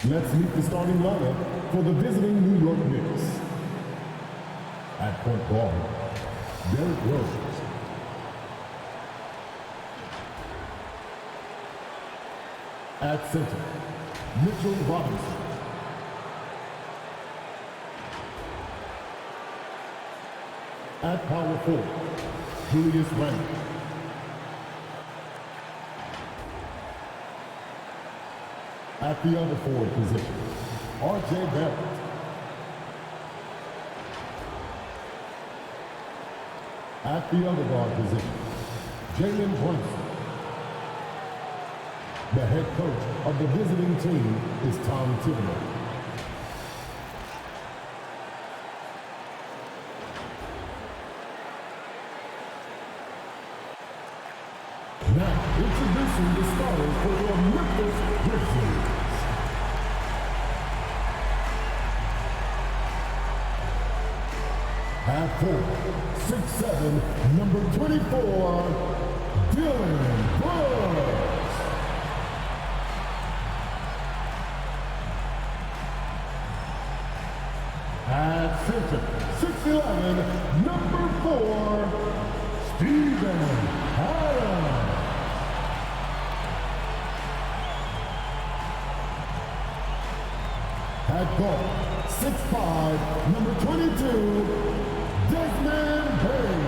Let's meet the starting lineup for the visiting New York Knicks. At point guard, Derrick Rose. At center, Mitchell Robinson. At power forward, Julius Randle. At the other forward position, R.J. Barrett. At the other guard position, Jalen Brunson. The head coach of the visiting team is Tom Thibodeau. Now, introducing the starters for your Memphis Grizzlies. At 4, 6'7", number 24, Dylan Brooks. At center, 6'11", number 4, Steven Adams. At guard, 6'5", number 22, Desmond Bain.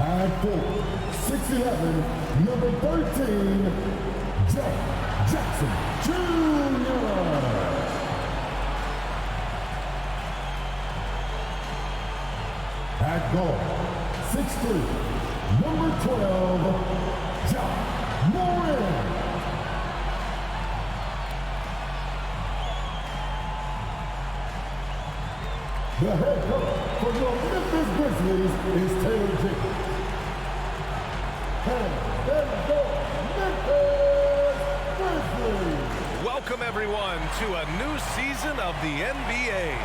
At 4, 6'11", number 13, Jeff Jackson Jr. At guard, 6'3", number 12, John Moran. The head coach for your Memphis Grizzlies is Taylor Jacobs. And there we go, Memphis Grizzlies. Welcome everyone to a new season of the NBA.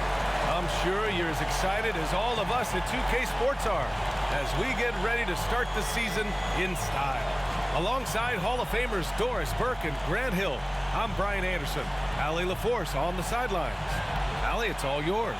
I'm sure you're as excited as all of us at 2K Sports are as we get ready to start the season in style. Alongside Hall of Famers Doris Burke and Grant Hill, I'm Brian Anderson. Allie LaForce on the sidelines. Allie, it's all yours.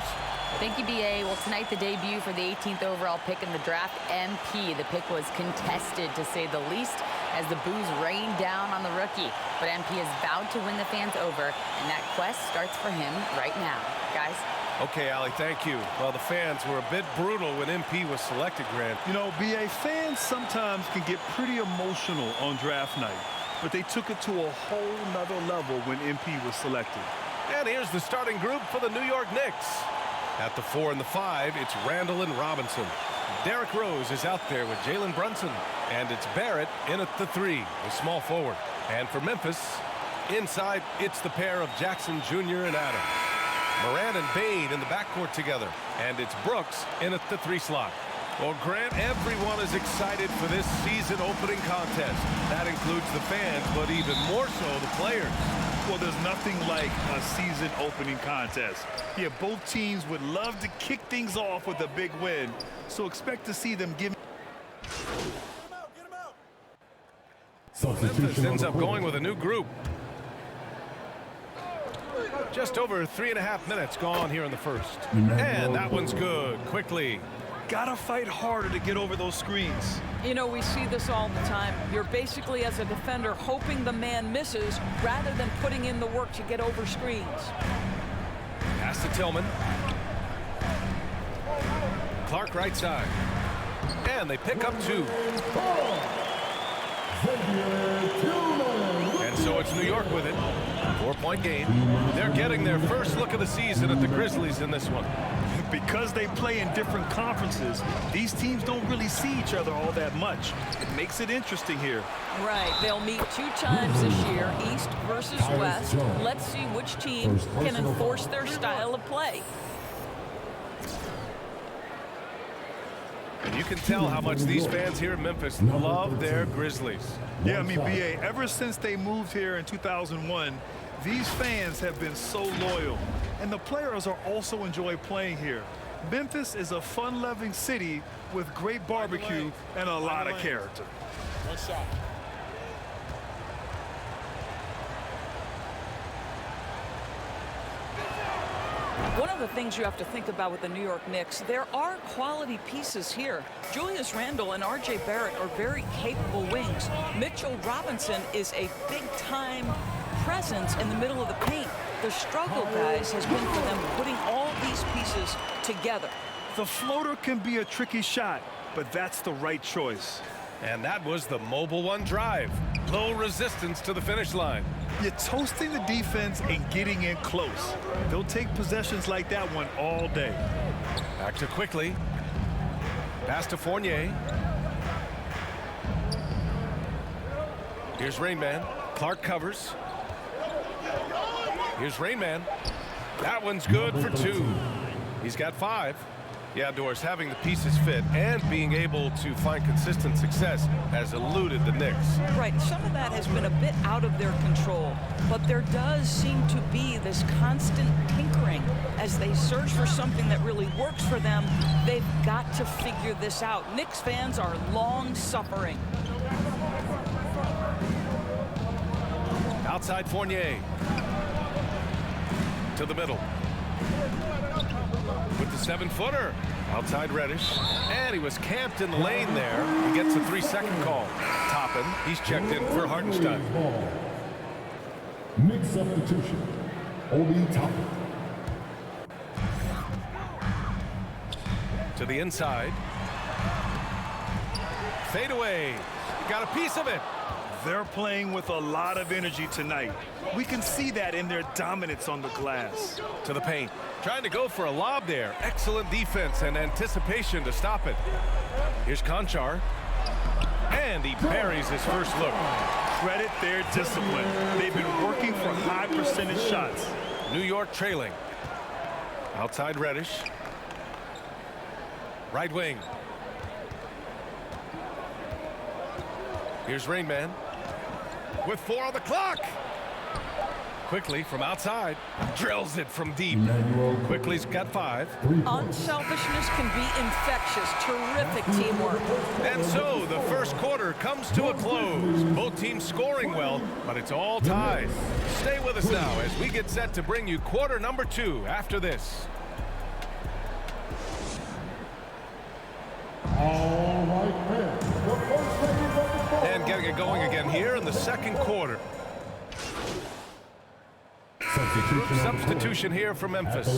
Thank you, B.A. Well, tonight the debut for the 18th overall pick in the draft, MP. The pick was contested, to say the least, as the boos rained down on the rookie. But MP has vowed to win the fans over, and that quest starts for him right now. Guys? Okay, Allie, thank you. Well, the fans were a bit brutal when MP was selected, Grant. You know, B.A., fans sometimes can get pretty emotional on draft night, but they took it to a whole nother level when MP was selected. And here's the starting group for the New York Knicks. At the 4 and the 5, it's Randle and Robinson. Derrick Rose is out there with Jalen Brunson. And it's Barrett in at the 3, the small forward. And for Memphis, inside, it's the pair of Jackson Jr. and Adams. Moran and Bain in the backcourt together. And it's Brooks in at the 3 slot. Well, Grant, everyone is excited for this season opening contest. That includes the fans, but even more so the players. Well, there's nothing like a season opening contest. Yeah, both teams would love to kick things off with a big win, so expect to see them give. Memphis ends up going with a new group. Just over 3.5 minutes gone here in the first. And that one's good, quickly. Gotta fight harder to get over those screens. You know, we see this all the time. You're basically, as a defender, hoping the man misses rather than putting in the work to get over screens. Pass to Tillman. Clark right side. And they pick up 2. And so it's New York with it. 4-point game. They're getting their first look of the season at the Grizzlies in this one. Because they play in different conferences, these teams don't really see each other all that much. It makes it interesting here. Right. They'll meet 2 times this year, East versus West. Let's see which team can enforce their style of play. And you can tell how much these fans here in Memphis love their Grizzlies. Yeah, I mean, B.A., ever since they moved here in 2001, these fans have been so loyal. And the players are also enjoy playing here. Memphis is a fun-loving city with great barbecue and a lot of character. One shot. One of the things you have to think about with the New York Knicks, there are quality pieces here. Julius Randle and R.J. Barrett are very capable wings. Mitchell Robinson is a big-time presence in the middle of the paint. The struggle, guys, has been for them putting all these pieces together. The floater can be a tricky shot, but that's the right choice. And that was the mobile one drive. Low resistance to the finish line. You're toasting the defense and getting in close. They'll take possessions like that one all day. Back to Quickly. Pass to Fournier. Here's Rain Man. Clark covers. Here's Rain Man. That one's good for 2. He's got 5. Yeah, Doris, having the pieces fit and being able to find consistent success has eluded the Knicks. Right, some of that has been a bit out of their control, but there does seem to be this constant tinkering as they search for something that really works for them. They've got to figure this out. Knicks fans are long-suffering. Outside Fournier. To the middle. With the 7-footer. Outside Reddish. And he was camped in the lane there. He gets a 3-second call. Toppin, he's checked in for Hartenstein. Mix substitution. Obi Toppin. To the inside. Fade away. Got a piece of it. They're playing with a lot of energy tonight. We can see that in their dominance on the glass. To the paint. Trying to go for a lob there. Excellent defense and anticipation to stop it. Here's Conchar. And he buries his first look. Credit their discipline. They've been working for high percentage shots. New York trailing. Outside Reddish. Right wing. Here's Rain Man. With 4 on the clock. Quickly from outside. Drills it from deep. Quickly's got 5. Unselfishness can be infectious. Terrific teamwork. And so the first quarter comes to a close. Both teams scoring well, but it's all ties. Stay with us now as we get set to bring you quarter number 2 after this. All right, fans. The first phase of the ball. And getting it going again here in the second quarter. Substitution here for Memphis.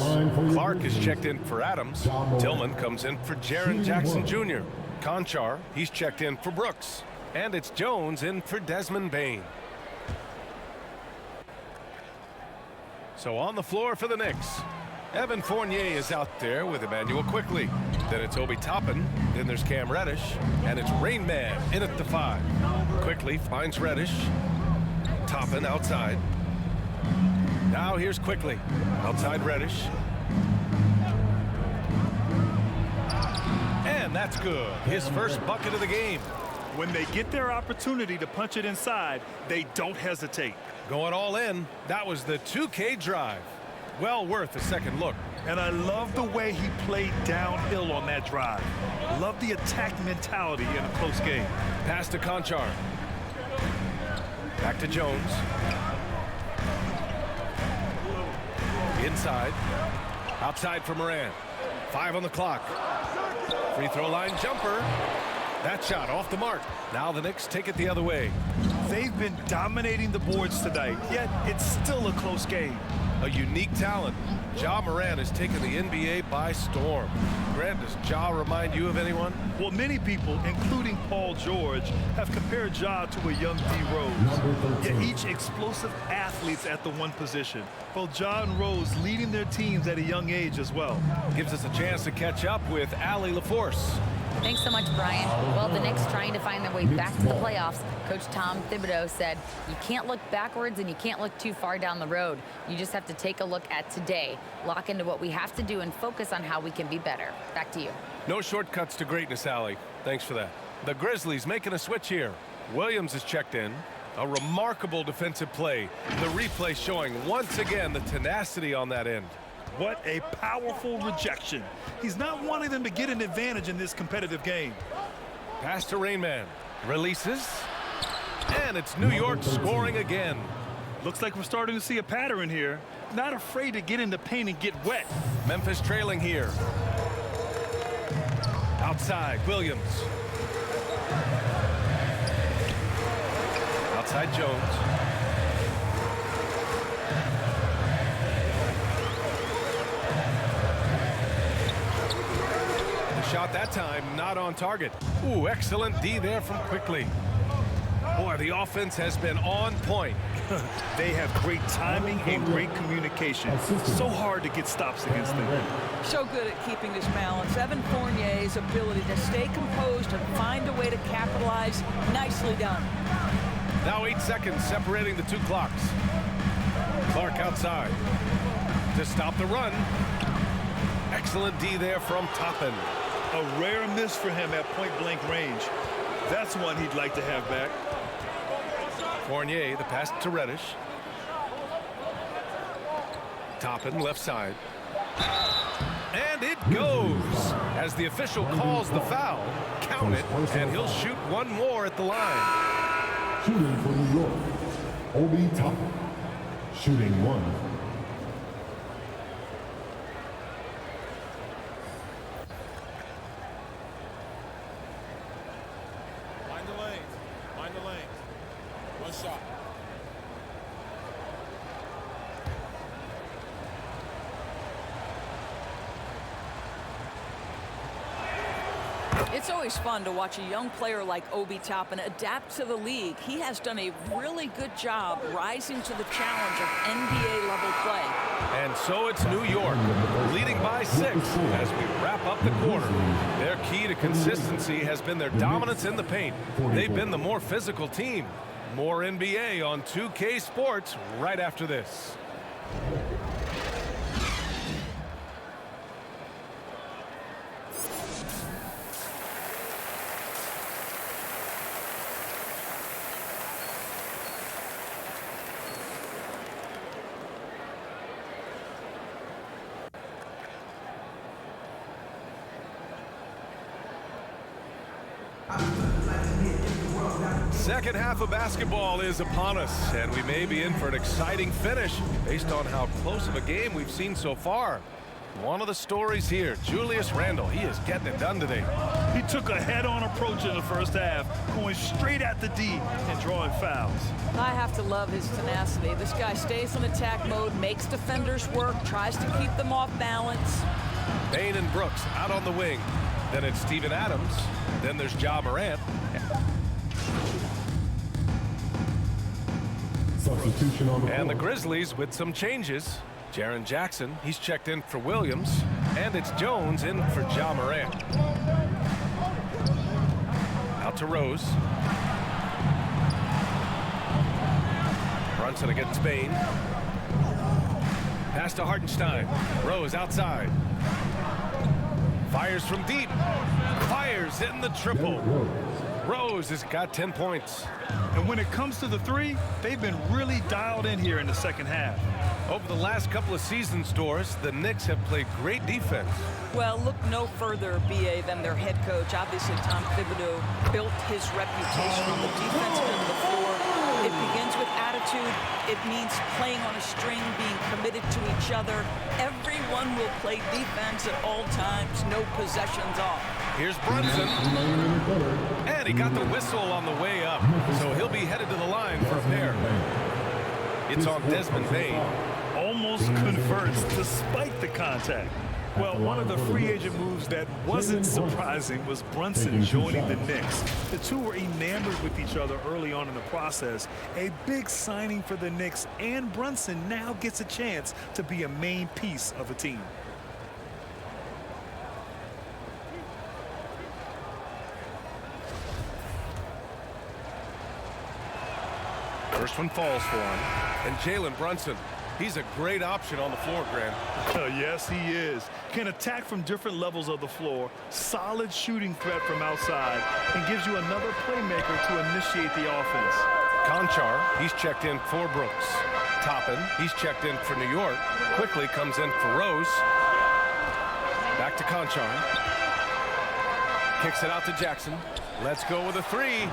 Clark is checked in for Adams. Tillman comes in for Jaren Jackson Jr. Conchar, he's checked in for Brooks. And it's Jones in for Desmond Bain. So on the floor for the Knicks. Evan Fournier is out there with Emmanuel Quickly. Then it's Obi Toppin. Then there's Cam Reddish. And it's Rain Man in at the 5. Quickly finds Reddish. Toppin outside. Now here's Quickly. Outside Reddish. And that's good. His first bucket of the game. When they get their opportunity to punch it inside, they don't hesitate. Going all in. That was the 2K drive. Well worth a second look. And I love the way he played downhill on that drive. Love the attack mentality in a close game. Pass to Conchar. Back to Jones. Inside. Outside for Moran. 5 on the clock. Free throw line jumper. That shot off the mark. Now the Knicks take it the other way. They've been dominating the boards tonight, yet it's still a close game. A unique talent. Ja Moran has taken the NBA by storm. Grant, does Ja remind you of anyone? Well, many people, including Paul George, have compared Ja to a young D. Rose. Yet each explosive athletes at the one position. Both Ja and Rose leading their teams at a young age as well. Gives us a chance to catch up with Allie LaForce. Thanks so much, Brian. Well, the Knicks trying to find their way back to the playoffs. Coach Tom Thibodeau said, you can't look backwards and you can't look too far down the road. You just have to take a look at today, lock into what we have to do, and focus on how we can be better. Back to you. No shortcuts to greatness, Allie. Thanks for that. The Grizzlies making a switch here. Williams is checked in. A remarkable defensive play. The replay showing once again the tenacity on that end. What a powerful rejection. He's not wanting them to get an advantage in this competitive game. Pass to Rainman. Releases. And it's New York scoring again. Looks like we're starting to see a pattern here. Not afraid to get in the paint and get wet. Memphis trailing here. Outside, Williams. Outside, Jones. The shot that time not on target. Ooh, excellent D there from Quickly. Boy, the offense has been on point. They have great timing and great communication. So hard to get stops against them. So good at keeping his balance. Evan Fournier's ability to stay composed and find a way to capitalize. Nicely done. Now 8 seconds separating the two clocks. Clark outside to stop the run. Excellent D there from Toppin. A rare miss for him at point-blank range. That's one he'd like to have back. Fournier, the pass to Reddish. Toppin, left side. And it goes. As the official calls the foul, count it, and he'll shoot one more at the line. Shooting for New York, Obi Toppin. Shooting 1. Mind the lanes. Mind the lanes. One shot. It's always fun to watch a young player like Obi Toppin adapt to the league. He has done a really good job rising to the challenge of NBA-level play. And so it's New York, leading by 6 as we wrap up the quarter. Their key to consistency has been their dominance in the paint. They've been the more physical team. More NBA on 2K Sports right after this. Second half of basketball is upon us, and we may be in for an exciting finish based on how close of a game we've seen so far. One of the stories here, Julius Randle, he is getting it done today. He took a head-on approach in the first half, going straight at the D and drawing fouls. I have to love his tenacity. This guy stays in attack mode, makes defenders work, tries to keep them off balance. Bain and Brooks out on the wing. Then it's Steven Adams. Then there's Ja Morant. Substitution on the And the floor. Grizzlies with some changes. Jaren Jackson, he's checked in for Williams. And it's Jones in for Ja Morant. Out to Rose. Brunson against Bain. Pass to Hartenstein. Rose outside. Fires from deep. Fires in the triple. Rose has got 10 points. And when it comes to the three, they've been really dialed in here in the second half. Over the last couple of seasons, Doris, the Knicks have played great defense. Well, look no further, BA, than their head coach. Obviously, Tom Thibodeau built his reputation on the defensive end of the floor. It begins with attitude. It means playing on a string, being committed to each other. Everyone will play defense at all times, no possessions off. Here's Brunson. And he got the whistle on the way up, so he'll be headed to the line for a pair. It's on Desmond Bain. Almost converts despite the contact. Well, one of the free agent moves that wasn't surprising was Brunson joining the Knicks. The two were enamored with each other early on in the process. A big signing for the Knicks, and Brunson now gets a chance to be a main piece of a team. First one falls for him. And Jalen Brunson, he's a great option on the floor, Grant. Yes, he is. Can attack from different levels of the floor. Solid shooting threat from outside. And gives you another playmaker to initiate the offense. Conchar, he's checked in for Brooks. Toppin, he's checked in for New York. Quickly comes in for Rose. Back to Conchar. Kicks it out to Jackson. Let's go with a three.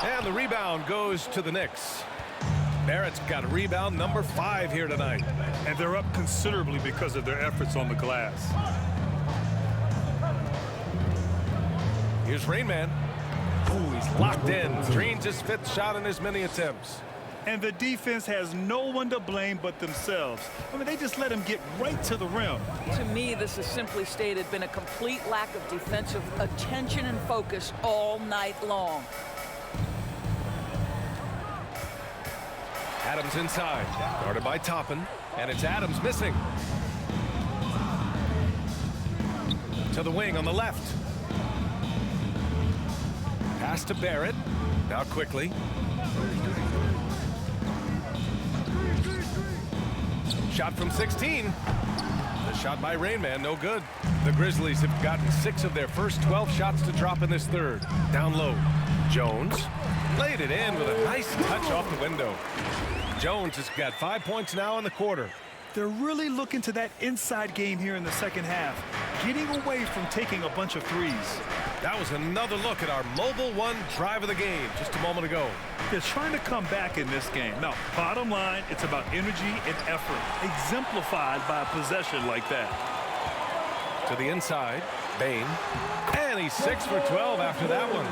And the rebound goes to the Knicks. Barrett's got a rebound number 5 here tonight. And they're up considerably because of their efforts on the glass. Here's Rainman. Ooh, he's locked in. Drains his 5th shot in as many attempts. And the defense has no one to blame but themselves. I mean, they just let him get right to the rim. To me, this has simply stated been a complete lack of defensive attention and focus all night long. Adams inside, guarded by Toppin, and it's Adams missing. To the wing on the left. Pass to Barrett, now quickly. Shot from 16. The shot by Rainman, no good. The Grizzlies have gotten 6 of their first 12 shots to drop in this third. Down low, Jones laid it in with a nice touch off the window. Jones has got 5 points now in the quarter. They're really looking to that inside game here in the second half, getting away from taking a bunch of threes. That was another look at our Mobile One drive of the game just a moment ago. They're trying to come back in this game. Now, bottom line, it's about energy and effort, exemplified by a possession like that. To the inside, Bain. And he's 6 for 12 after that one.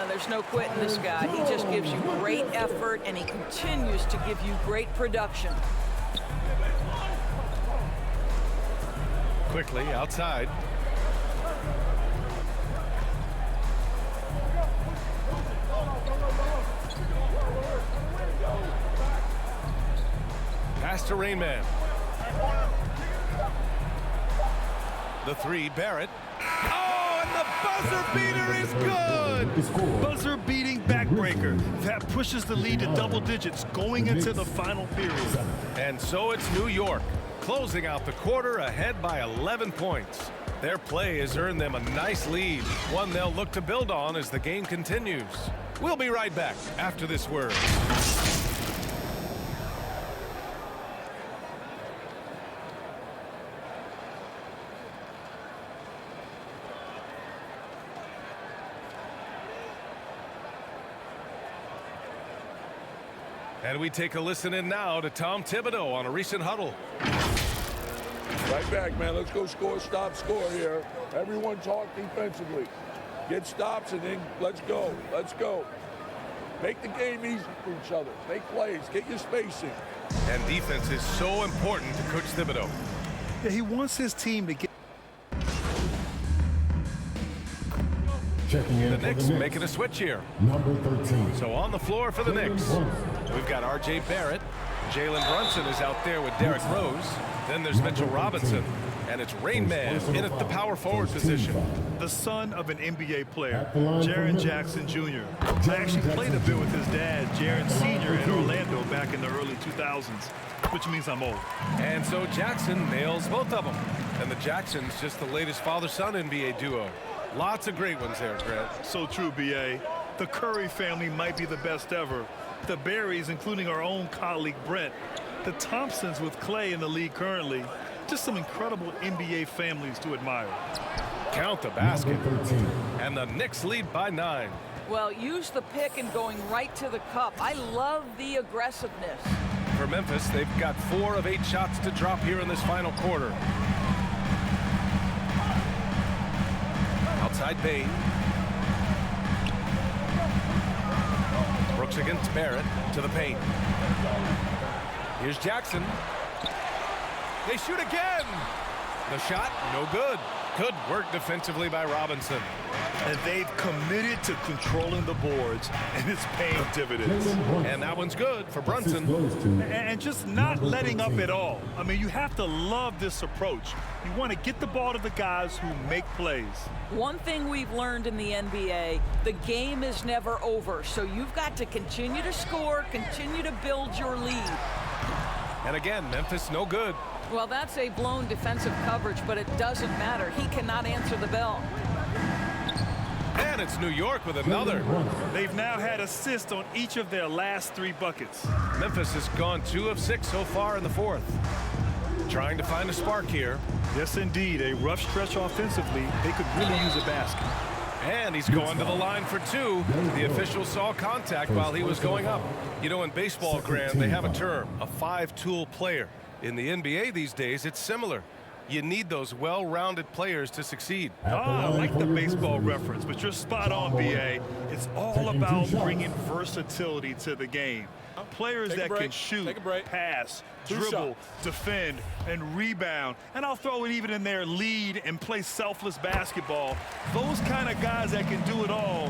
There's no quitting this guy. He just gives you great effort, and he continues to give you great production. Quickly outside. Pass to Rainman. The 3, Barrett. Oh, and the buzzer beater is good! Buzzer beating backbreaker. That pushes the lead to double digits going into the final period. And so it's New York, closing out the quarter ahead by 11 points. Their play has earned them a nice lead, one they'll look to build on as the game continues. We'll be right back after this word. And we take a listen in now to Tom Thibodeau on a recent huddle. Right back, man. Let's go score, stop, score here. Everyone talk defensively. Get stops and then let's go. Let's go. Make the game easy for each other. Make plays. Get your spacing. And defense is so important to Coach Thibodeau. Yeah, he wants his team to get. Checking in The for Knicks the Knicks, making a switch here. number 13. So on the floor for the Knicks, we've got R.J. Barrett. Jalen Brunson is out there with Derrick Rose. Then there's Mitchell Robinson. And it's Rainman in at the power forward position. The son of an NBA player, Jaren Jackson Jr. I actually played a bit with his dad, Jaren Sr. in Orlando back in the early 2000s, which means I'm old. And so Jackson nails both of them. And the Jacksons just the latest father-son NBA duo. Lots of great ones there, Grant. So true, B.A. The Curry family might be the best ever. The Berrys, including our own colleague Brent. The Thompsons with Clay in the league currently. Just some incredible NBA families to admire. Count the basket. And the Knicks lead by 9. Well, use the pick and going right to the cup. I love the aggressiveness. For Memphis, they've got 4 of 8 shots to drop here in this final quarter. Outside Bain. Brooks against Barrett to the paint. Here's Jackson. They shoot again. The shot, no good. Good work defensively by Robinson. And they've committed to controlling the boards, and it's paying dividends. And that one's good for Brunson. And just not letting up at all. I mean, you have to love this approach. You want to get the ball to the guys who make plays. One thing we've learned in the NBA, the game is never over. So you've got to continue to score, continue to build your lead. And again, Memphis no good. Well, that's a blown defensive coverage, but it doesn't matter. He cannot answer the bell. And And it's New York with another. They've now had assists on each of their last 3 buckets. Memphis has gone 2 of 6 so far in the 4th. Trying to find a spark here. Yes, indeed. A rough stretch offensively. They could really use a basket. And he's going to the line for 2. The official saw contact while he was going up. You know, in baseball, Grant, they have a term, a 5-tool player. In the NBA these days, it's similar. You need those well-rounded players to succeed. I like the baseball reference, but you're spot on, B.A. It's all about bringing versatility to the game. Players that can shoot, pass, dribble, defend, and rebound. And I'll throw it even in there, lead and play selfless basketball. Those kind of guys that can do it all,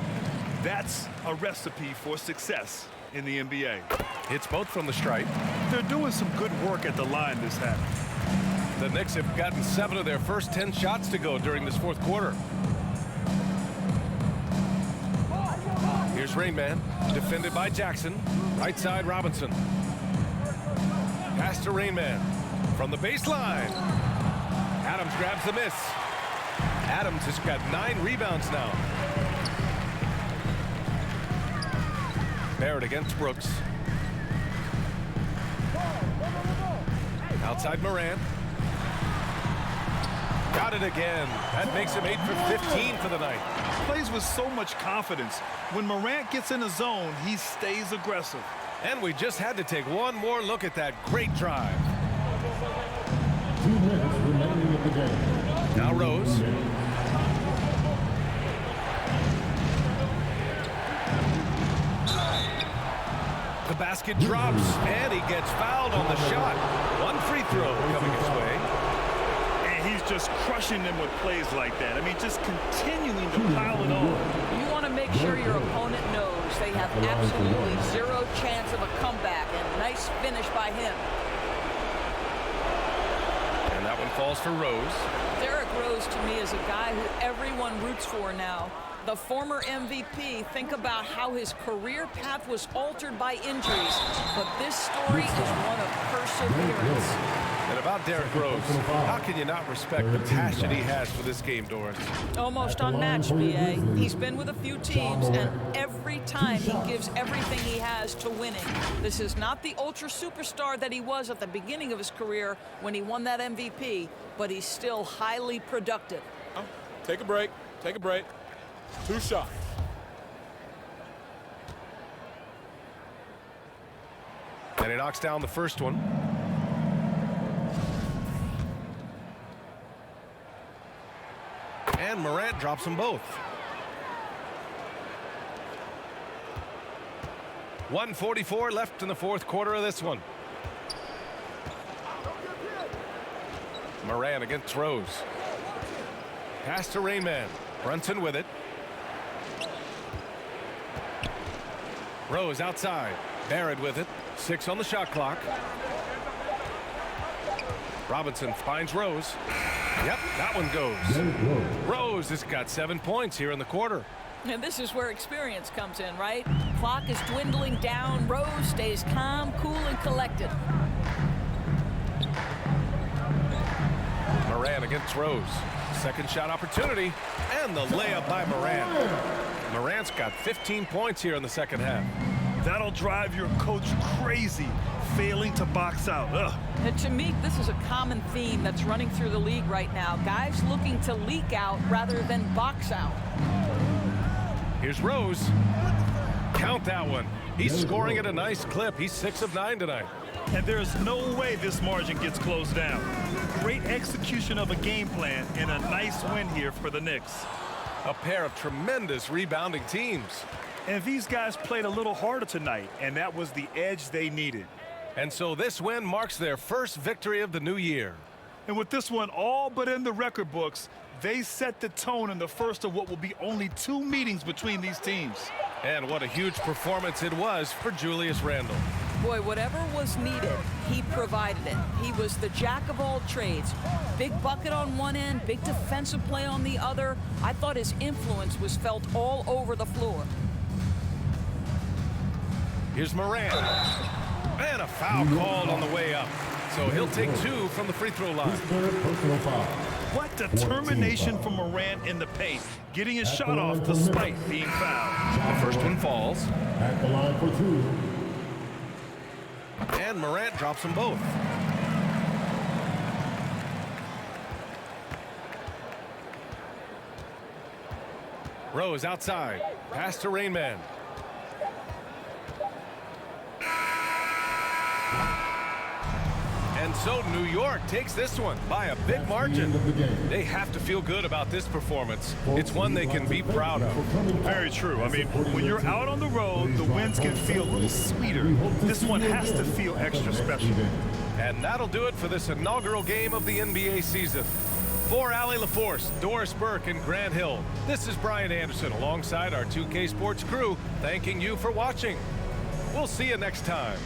that's a recipe for success in the NBA. Hits both from the stripe. They're doing some good work at the line this half. The Knicks have gotten 7 of their first 10 shots to go during this 4th quarter. Here's Rain Man, defended by Jackson. Right side, Robinson. Pass to Rain Man from the baseline. Adams grabs the miss. Adams has got 9 rebounds now. Barrett against Brooks. Outside Morant. Got it again. That makes him 8 for 15 for the night. Plays with so much confidence. When Morant gets in the zone, he stays aggressive. And we just had to take one more look at that great drive. 2 minutes remaining in the game. Now Rose. The basket drops, and he gets fouled on the shot. 1 free throw coming his way. He's just crushing them with plays like that. I mean, just continuing to pile it on. You want to make sure your opponent knows they have absolutely 0 chance of a comeback, and nice finish by him. And that one falls for Rose. Derrick Rose, to me, is a guy who everyone roots for now. The former MVP, think about how his career path was altered by injuries, but this story is one of perseverance. And about Derrick Rose, how can you not respect the passion he has for this game, Doris? Almost unmatched, B.A. He's been with a few teams, and every time he gives everything he has to winning. This is not the ultra superstar that he was at the beginning of his career when he won that MVP, but he's still highly productive. Take a break. Take a break. 2 shots. And he knocks down the first one. And Morant drops them both. 1:44 left in the 4th quarter of this one. Morant against Rose. Pass to Rain Man. Brunson with it. Rose outside. Barrett with it. 6 on the shot clock. Robinson finds Rose. Yep, that one goes. Rose has got 7 points here in the quarter. And this is where experience comes in, right? Clock is dwindling down. Rose stays calm, cool, and collected. Morant against Rose. Second shot opportunity. And the layup by Morant. Morant's got 15 points here in the second half. That'll drive your coach crazy, failing to box out. And to me, this is a common theme that's running through the league right now. Guys looking to leak out rather than box out. Here's Rose. Count that one. He's scoring at a nice clip. He's 6 of 9 tonight. And there's no way this margin gets closed down. Great execution of a game plan and a nice win here for the Knicks. A pair of tremendous rebounding teams. And these guys played a little harder tonight, and that was the edge they needed. And so this win marks their first victory of the new year. And with this one all but in the record books, they set the tone in the first of what will be only 2 meetings between these teams. And what a huge performance it was for Julius Randle. Boy, whatever was needed, he provided it. He was the jack of all trades. Big bucket on one end, big defensive play on the other. I thought his influence was felt all over the floor. Here's Morant. And a foul called on the way up. So he'll take 2 from the free throw line. His third personal foul. What determination from Morant in the paint, getting his shot off despite being fouled. The first one falls. At the line for 2. And Morant drops them both. Rose outside. Pass to Rainman. And so New York takes this one by a big margin. They have to feel good about this performance. It's one they can be proud of. Very true. I mean, when you're out on the road, the wins can feel a little sweeter. This one has to feel extra special. And that'll do it for this inaugural game of the NBA season. For Allie LaForce, Doris Burke, and Grant Hill, this is Brian Anderson alongside our 2K Sports crew, thanking you for watching. We'll see you next time.